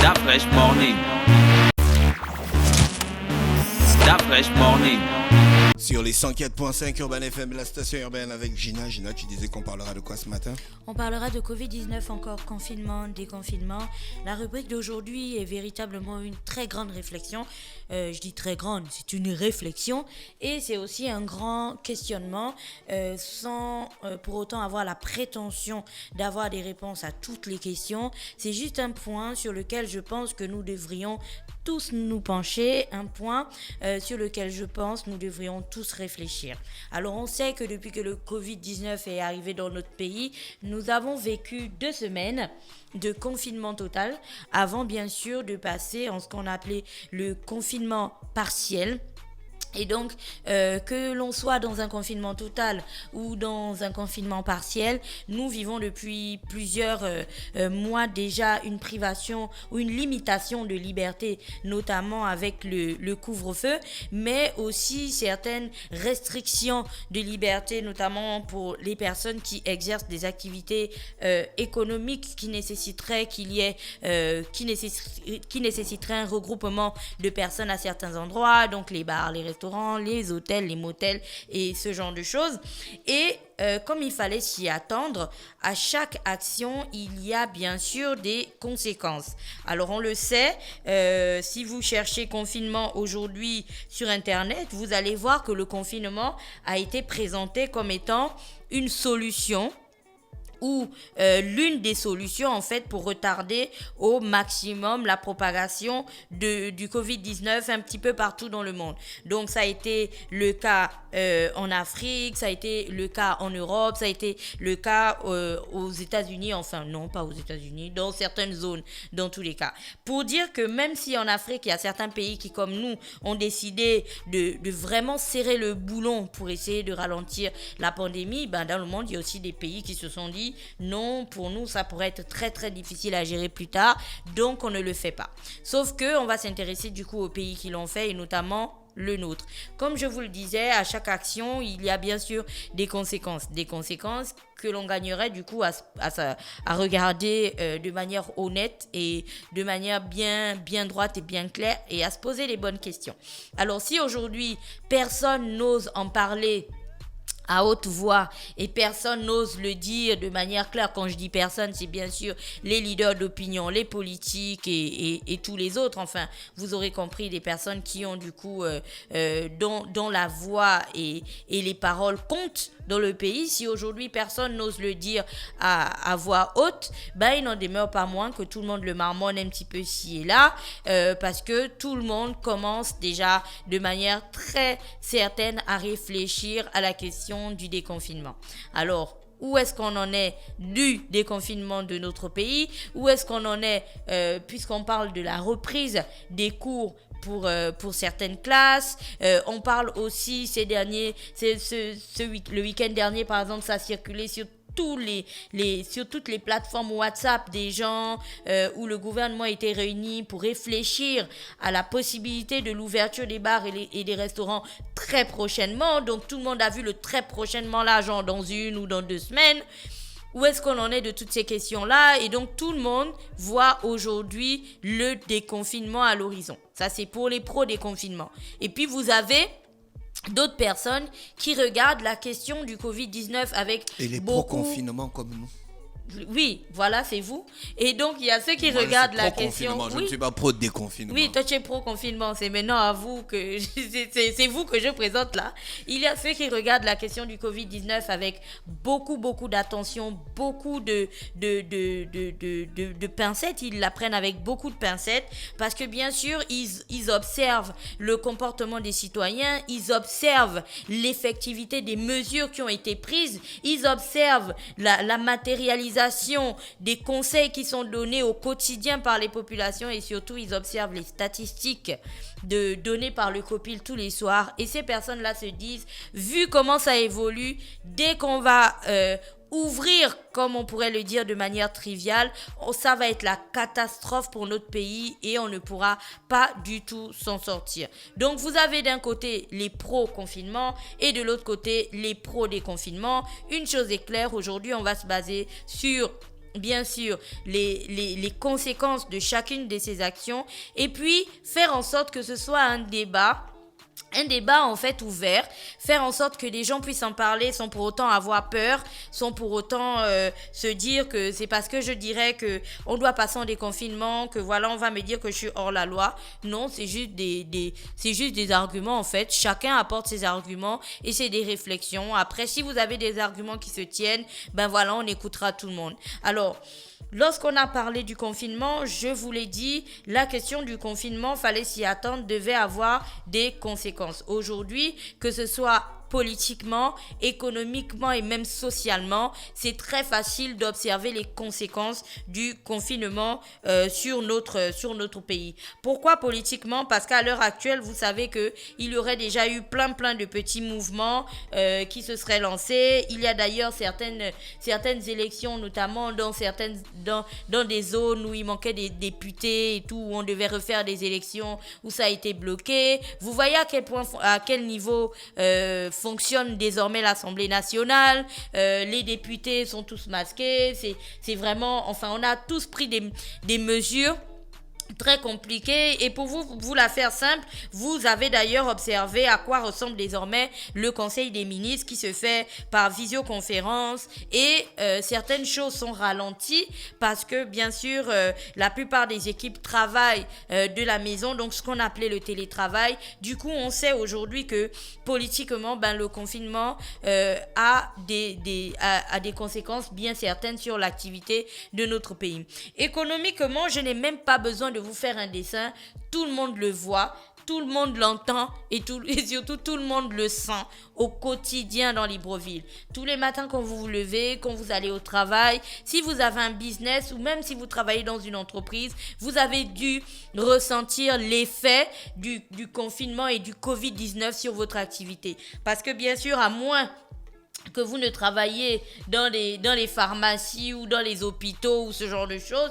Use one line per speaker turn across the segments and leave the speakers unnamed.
That fresh morning. That fresh morning.
Sur les 104.5 Urban FM, la station urbaine avec Gina. Gina, tu disais qu'on parlera de quoi ce matin?
On parlera de Covid-19 encore, confinement, déconfinement. La rubrique d'aujourd'hui est véritablement une très grande réflexion. Je dis très grande, c'est une réflexion. Et c'est aussi un grand questionnement sans pour autant avoir la prétention d'avoir des réponses à toutes les questions. C'est juste un point sur lequel je pense que nous devrions tous nous pencher, un point sur lequel je pense nous devrions tous réfléchir. Alors on sait que depuis que le Covid-19 est arrivé dans notre pays, nous avons vécu 2 semaines de confinement total avant bien sûr de passer en ce qu'on appelait le confinement partiel. Et donc, que l'on soit dans un confinement total ou dans un confinement partiel, nous vivons depuis plusieurs mois déjà une privation ou une limitation de liberté, notamment avec le couvre-feu, mais aussi certaines restrictions de liberté, notamment pour les personnes qui exercent des activités économiques qui nécessiteraient qu'il y ait, qui nécessiteraient un regroupement de personnes à certains endroits, donc les bars, les restaurants, les hôtels, les motels et ce genre de choses. Et comme il fallait s'y attendre, à chaque action, il y a bien sûr des conséquences. Alors on le sait, si vous cherchez confinement aujourd'hui sur Internet, vous allez voir que le confinement a été présenté comme étant une solution ou l'une des solutions en fait pour retarder au maximum la propagation du Covid-19 un petit peu partout dans le monde. Donc ça a été le cas en Afrique, ça a été le cas en Europe, ça a été le cas aux États-Unis, enfin non pas aux États-Unis, dans certaines zones dans tous les cas. Pour dire que même si en Afrique il y a certains pays qui comme nous ont décidé de vraiment serrer le boulon pour essayer de ralentir la pandémie, ben dans le monde il y a aussi des pays qui se sont dit non, pour nous ça pourrait être très très difficile à gérer plus tard, donc on ne le fait pas. Sauf que on va s'intéresser du coup aux pays qui l'ont fait et notamment le nôtre. Comme je vous le disais, à chaque action, il y a bien sûr des conséquences que l'on gagnerait du coup à regarder de manière honnête et de manière bien droite et bien claire et à se poser les bonnes questions. Alors si aujourd'hui personne n'ose en parler à haute voix et personne n'ose le dire de manière claire, quand je dis personne, c'est bien sûr les leaders d'opinion, les politiques et tous les autres, enfin vous aurez compris, des personnes qui ont du coup dont la voix et les paroles comptent dans le pays. Si aujourd'hui personne n'ose le dire à voix haute, ben il n'en demeure pas moins que tout le monde le marmonne un petit peu ci et là, parce que tout le monde commence déjà de manière très certaine à réfléchir à la question du déconfinement. Alors, où est-ce qu'on en est du déconfinement de notre pays? Où est-ce qu'on en est, puisqu'on parle de la reprise des cours pour certaines classes. On parle aussi le week-end dernier, par exemple, ça a circulé sur sur toutes les plateformes WhatsApp des gens où le gouvernement était réuni pour réfléchir à la possibilité de l'ouverture des bars et des restaurants très prochainement. Donc tout le monde a vu le très prochainement là, genre dans 1 ou dans 2 semaines. Où est-ce qu'on en est de toutes ces questions-là? Et donc tout le monde voit aujourd'hui le déconfinement à l'horizon. Ça c'est pour les pro-déconfinement. Et puis vous avez d'autres personnes qui regardent la question du Covid-19 avec
et les pro-confinement comme nous.
Oui, voilà, c'est vous. Et donc, il y a ceux qui regardent la question.
Je ne suis pas pro-déconfinement.
Oui, toi, tu es pro-confinement. C'est maintenant à vous que... c'est vous que je présente là. Il y a ceux qui regardent la question du Covid-19 avec beaucoup d'attention, beaucoup de pincettes. Ils la prennent avec beaucoup de pincettes parce que, bien sûr, ils observent le comportement des citoyens. Ils observent l'effectivité des mesures qui ont été prises. Ils observent la matérialisation des conseils qui sont donnés au quotidien par les populations et surtout ils observent les statistiques données par le COPIL tous les soirs et ces personnes-là se disent, vu comment ça évolue, dès qu'on va ouvrir, comme on pourrait le dire de manière triviale, ça va être la catastrophe pour notre pays et on ne pourra pas du tout s'en sortir. Donc vous avez d'un côté les pro-confinement et de l'autre côté les pro-déconfinement. Une chose est claire, aujourd'hui on va se baser sur bien sûr les conséquences de chacune de ces actions et puis faire en sorte que ce soit un débat en fait ouvert, faire en sorte que les gens puissent en parler sans pour autant avoir peur, sans pour autant se dire que c'est parce que je dirais que on doit passer en déconfinement, que voilà on va me dire que je suis hors la loi. Non, c'est juste des arguments en fait. Chacun apporte ses arguments et c'est des réflexions. Après, si vous avez des arguments qui se tiennent, ben voilà, on écoutera tout le monde. Alors, lorsqu'on a parlé du confinement, je vous l'ai dit, la question du confinement, fallait s'y attendre, devait avoir des conséquences. Aujourd'hui, que ce soit politiquement, économiquement et même socialement, c'est très facile d'observer les conséquences du confinement sur notre pays. Pourquoi politiquement? Parce qu'à l'heure actuelle, vous savez qu'il y aurait déjà eu plein de petits mouvements qui se seraient lancés. Il y a d'ailleurs certaines élections, notamment dans des zones où il manquait des députés et tout, où on devait refaire des élections, où ça a été bloqué. Vous voyez à quel niveau fonctionne désormais l'Assemblée nationale. Les députés sont tous masqués. C'est vraiment, enfin, on a tous pris des mesures très compliqué. Et pour vous la faire simple, vous avez d'ailleurs observé à quoi ressemble désormais le Conseil des ministres qui se fait par visioconférence et certaines choses sont ralenties parce que bien sûr la plupart des équipes travaillent de la maison, donc ce qu'on appelait le télétravail. Du coup, on sait aujourd'hui que politiquement, le confinement a des conséquences bien certaines sur l'activité de notre pays. Économiquement, je n'ai même pas besoin de vous faire un dessin, tout le monde le voit, tout le monde l'entend et surtout tout le monde le sent au quotidien dans Libreville. Tous les matins quand vous vous levez, quand vous allez au travail, si vous avez un business ou même si vous travaillez dans une entreprise, vous avez dû ressentir l'effet du confinement et du Covid-19 sur votre activité. Parce que bien sûr, à moins que vous ne travaillez dans les pharmacies ou dans les hôpitaux ou ce genre de choses,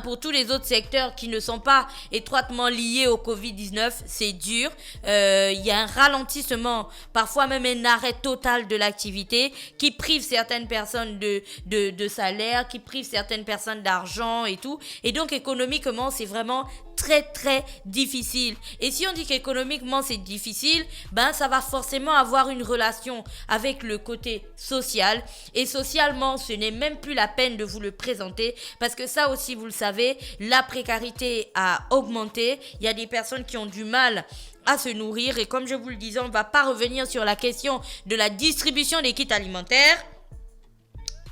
pour tous les autres secteurs qui ne sont pas étroitement liés au Covid-19, c'est dur. Il y a un ralentissement, parfois même un arrêt total de l'activité qui prive certaines personnes de salaire, qui prive certaines personnes d'argent et tout. Et donc économiquement, c'est vraiment très très difficile. Et si on dit qu'économiquement c'est difficile, ça va forcément avoir une relation avec le côté social. Et socialement, ce n'est même plus la peine de vous le présenter parce que ça aussi, vous le savez, la précarité a augmenté. Il y a des personnes qui ont du mal à se nourrir. Et comme je vous le disais, on ne va pas revenir sur la question de la distribution des kits alimentaires.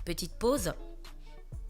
Petite pause.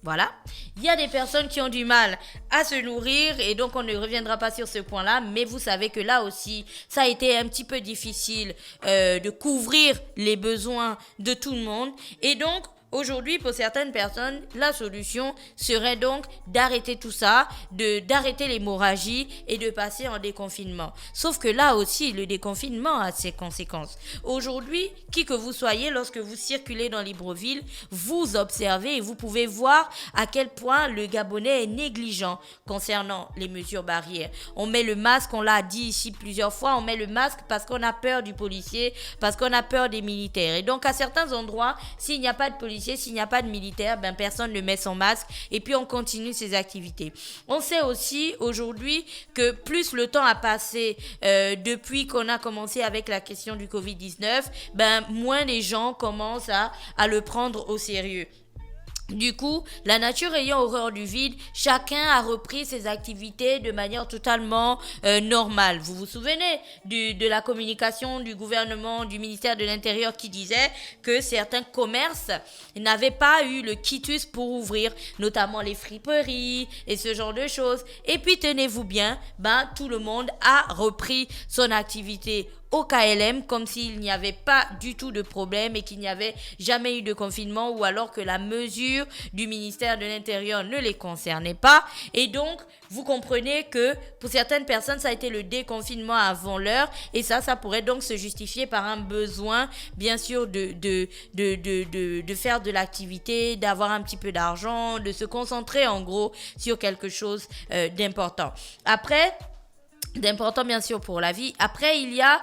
Voilà, il y a des personnes qui ont du mal à se nourrir et donc on ne reviendra pas sur ce point-là, mais vous savez que là aussi, ça a été un petit peu difficile de couvrir les besoins de tout le monde et donc aujourd'hui, pour certaines personnes, la solution serait donc d'arrêter tout ça, d'arrêter l'hémorragie et de passer en déconfinement. Sauf que là aussi, le déconfinement a ses conséquences. Aujourd'hui, qui que vous soyez, lorsque vous circulez dans Libreville, vous observez et vous pouvez voir à quel point le Gabonais est négligent concernant les mesures barrières. On met le masque, on l'a dit ici plusieurs fois, on met le masque parce qu'on a peur du policier, parce qu'on a peur des militaires. Et donc, à certains endroits, s'il n'y a pas de policier, s'il n'y a pas de militaire, personne ne met son masque et puis on continue ses activités. On sait aussi aujourd'hui que plus le temps a passé depuis qu'on a commencé avec la question du Covid-19, moins les gens commencent à le prendre au sérieux. Du coup, la nature ayant horreur du vide, chacun a repris ses activités de manière totalement normale. Vous vous souvenez de la communication du gouvernement, du ministère de l'Intérieur qui disait que certains commerces n'avaient pas eu le quitus pour ouvrir, notamment les friperies et ce genre de choses. Et puis, tenez-vous bien, tout le monde a repris son activité au KLM comme s'il n'y avait pas du tout de problème et qu'il n'y avait jamais eu de confinement ou alors que la mesure du ministère de l'Intérieur ne les concernait pas. Et donc, vous comprenez que pour certaines personnes, ça a été le déconfinement avant l'heure et ça pourrait donc se justifier par un besoin, bien sûr, de faire de l'activité, d'avoir un petit peu d'argent, de se concentrer en gros sur quelque chose d'important. Après, d'important bien sûr pour la vie. Après, il y a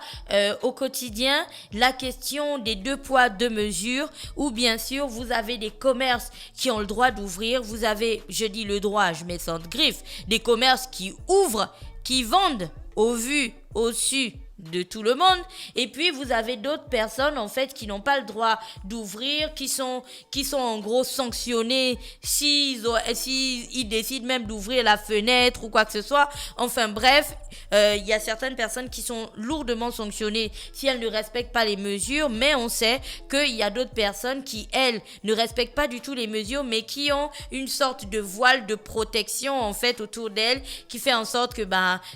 au quotidien la question des 2 poids 2 mesures, où bien sûr vous avez des commerces qui ont le droit d'ouvrir, vous avez, je dis le droit, je mets ça entre griffes, des commerces qui ouvrent, qui vendent au vu, au su de tout le monde, et puis vous avez d'autres personnes en fait qui n'ont pas le droit d'ouvrir, qui sont en gros sanctionnés s'ils décident même d'ouvrir la fenêtre ou quoi que ce soit. Enfin bref, il y a certaines personnes qui sont lourdement sanctionnées si elles ne respectent pas les mesures, mais on sait qu'il y a d'autres personnes qui, elles, ne respectent pas du tout les mesures, mais qui ont une sorte de voile de protection en fait autour d'elles, qui fait en sorte que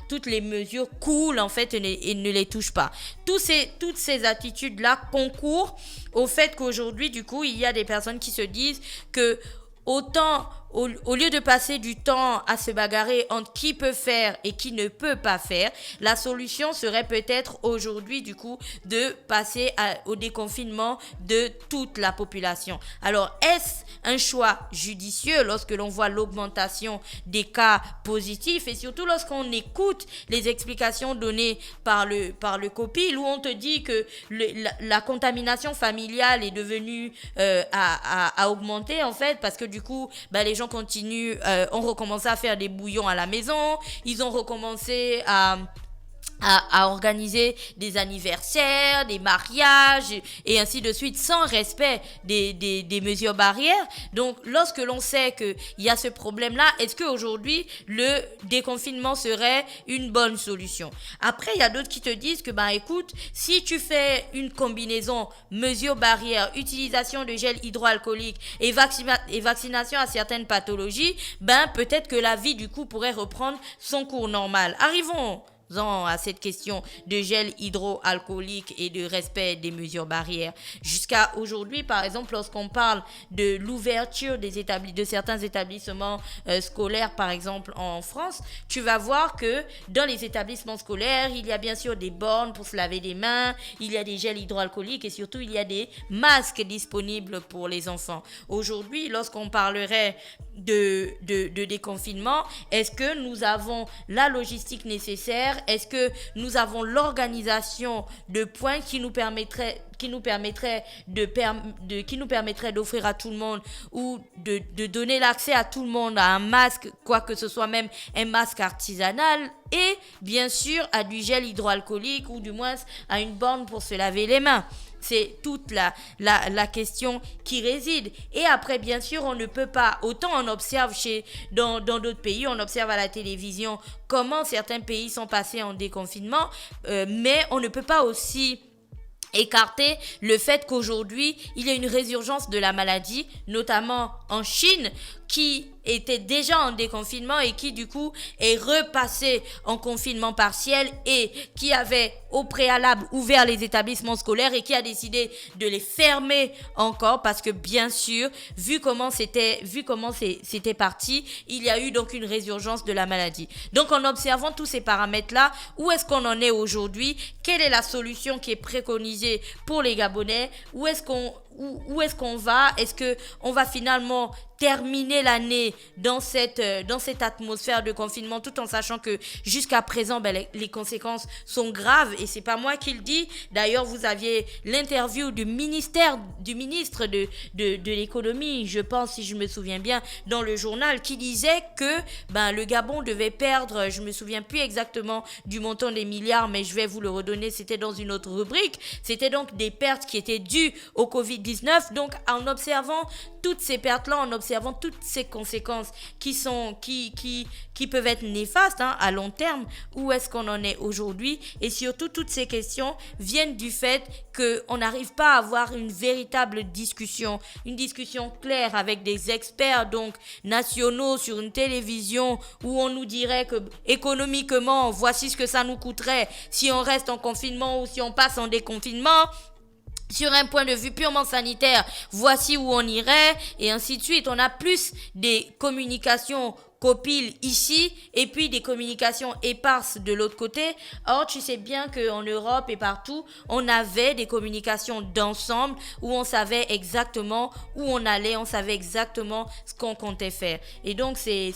toutes les mesures coulent en fait et ne les touchent pas. Toutes ces attitudes-là concourent au fait qu'aujourd'hui, du coup, il y a des personnes qui se disent que autant, au lieu de passer du temps à se bagarrer entre qui peut faire et qui ne peut pas faire, la solution serait peut-être aujourd'hui, du coup, de passer au déconfinement de toute la population. Alors, est-ce un choix judicieux lorsque l'on voit l'augmentation des cas positifs et surtout lorsqu'on écoute les explications données par le COPIL, où on te dit que la contamination familiale est devenue à augmenter en fait, parce que du coup, les gens ont recommencé à faire des bouillons à la maison, ils ont recommencé à organiser des anniversaires, des mariages et ainsi de suite sans respect des mesures barrières. Donc, lorsque l'on sait qu'il y a ce problème-là, est-ce qu'aujourd'hui, le déconfinement serait une bonne solution? Après, il y a d'autres qui te disent que, écoute, si tu fais une combinaison mesures barrières, utilisation de gel hydroalcoolique et vaccination à certaines pathologies, peut-être que la vie, du coup, pourrait reprendre son cours normal. Arrivons à cette question de gel hydroalcoolique et de respect des mesures barrières. Jusqu'à aujourd'hui, par exemple, lorsqu'on parle de l'ouverture de certains établissements scolaires, par exemple en France, tu vas voir que dans les établissements scolaires, il y a bien sûr des bornes pour se laver les mains, il y a des gels hydroalcooliques et surtout il y a des masques disponibles pour les enfants. Aujourd'hui, lorsqu'on parlerait de déconfinement, est-ce que nous avons la logistique nécessaire? Est-ce que nous avons l'organisation de points qui nous permettrait d'offrir à tout le monde ou de donner l'accès à tout le monde à un masque, quoi que ce soit, même un masque artisanal, et bien sûr à du gel hydroalcoolique ou du moins à une borne pour se laver les mains? C'est toute la question qui réside. Et après, bien sûr, on ne peut pas, autant on observe dans d'autres pays, on observe à la télévision comment certains pays sont passés en déconfinement, mais on ne peut pas aussi écarter le fait qu'aujourd'hui, il y a une résurgence de la maladie, notamment en Chine, qui était déjà en déconfinement et qui du coup est repassé en confinement partiel et qui avait au préalable ouvert les établissements scolaires et qui a décidé de les fermer encore parce que bien sûr, vu comment c'était parti, il y a eu donc une résurgence de la maladie. Donc en observant tous ces paramètres-là, où est-ce qu'on en est aujourd'hui? Quelle est la solution qui est préconisée pour les Gabonais? Où est-ce qu'on va? Est-ce qu'on va finalement terminer l'année dans cette atmosphère de confinement, tout en sachant que jusqu'à présent, les conséquences sont graves et c'est pas moi qui le dis. D'ailleurs, vous aviez l'interview du ministre de l'économie, je pense, si je me souviens bien, dans le journal, qui disait que le Gabon devait perdre, je me souviens plus exactement du montant des milliards, mais je vais vous le redonner, c'était dans une autre rubrique. C'était donc des pertes qui étaient dues au Covid-19. Donc, en observant toutes ces pertes-là, en observant toutes ces conséquences qui peuvent être néfastes à long terme, où est-ce qu'on en est aujourd'hui? Et surtout, toutes ces questions viennent du fait qu'on n'arrive pas à avoir une véritable discussion, une discussion claire avec des experts donc nationaux sur une télévision où on nous dirait que économiquement, voici ce que ça nous coûterait si on reste en confinement ou si on passe en déconfinement. Sur un point de vue purement sanitaire, voici où on irait, et ainsi de suite. On a plus des communications COPIL ici, et puis des communications éparses de l'autre côté. Or, tu sais bien qu'en Europe et partout, on avait des communications d'ensemble, où on savait exactement où on allait, on savait exactement ce qu'on comptait faire. Et donc, c'est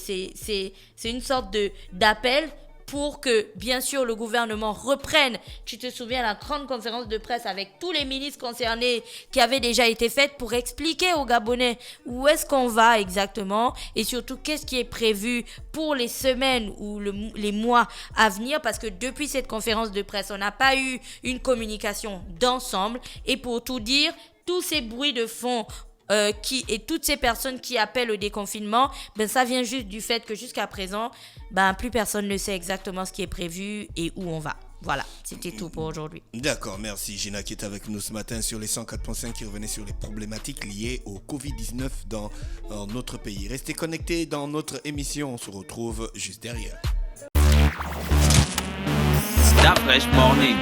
une sorte d'appel pour que, bien sûr, le gouvernement reprenne. Tu te souviens, la grande conférence de presse avec tous les ministres concernés qui avait déjà été faite pour expliquer aux Gabonais où est-ce qu'on va exactement et surtout qu'est-ce qui est prévu pour les semaines ou les mois à venir, parce que depuis cette conférence de presse, on n'a pas eu une communication d'ensemble. Et pour tout dire, tous ces bruits de fond et toutes ces personnes qui appellent au déconfinement, ça vient juste du fait que jusqu'à présent, plus personne ne sait exactement ce qui est prévu et où on va. Voilà, c'était tout pour aujourd'hui.
D'accord, merci Gina qui est avec nous ce matin sur les 104.5 qui revenait sur les problématiques liées au Covid-19 dans notre pays. Restez connectés dans notre émission, on se retrouve juste derrière.
Stop Fresh Morning.